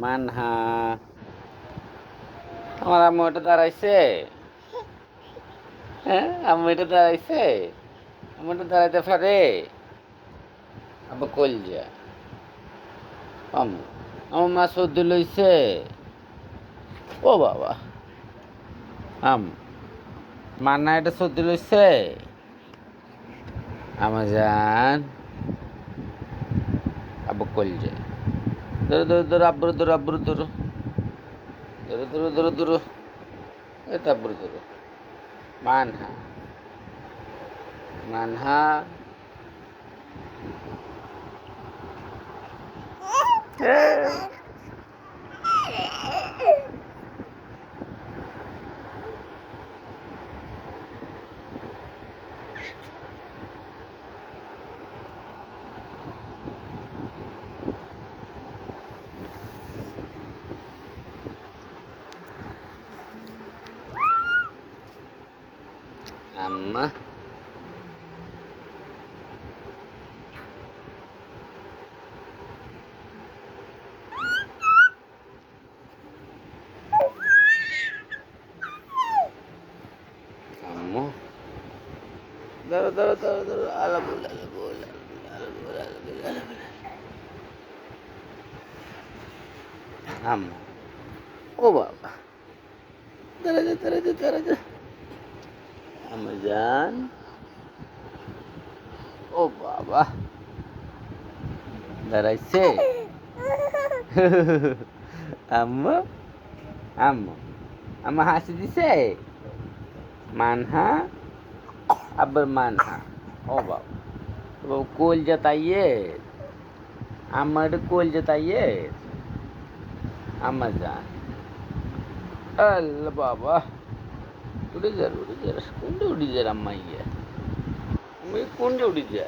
মানহা আমার আম্মু এটা দাঁড়াইছে। হ্যাঁ, আম্মু এটা দাঁড়াইছে। আম্মু এটা দাঁড়াইতে পারে। আব্বা কলজা আম্মু আমার মা সর্দি লইছে। ও বাবা আম্মু মান্না এটা সর্দি লইছে। আমার জান আব্বা কলজা ধরো ধরো ধরো আব্বুর ধরো আব্বুর ধরো ধরো ধরো ধরো ধরো এটা আব্বুর ধরো মানহা মানহা আম্মা আম্মু ধরো ধরো ধরো ধরো আলাবুল আলাবুল আলাবুল আলাবুল আলাবুল আম্মু ও বাবা ধরে যা ধরে যা ধরে যা আমার জান ও বাবা দাঁড়াইছে আম্মু আম্মু আম্মা হাসি দিছে মানহা আবার মানহা ও বাবা বাবা কোল জতাইয়ে আমার কোল জতাইয়ে আমার জান আল্লাহ বাবা উড়ে যা কোনটা উড়ে যা আম্মা ইয়ে আমি কোনটা উড়ে যা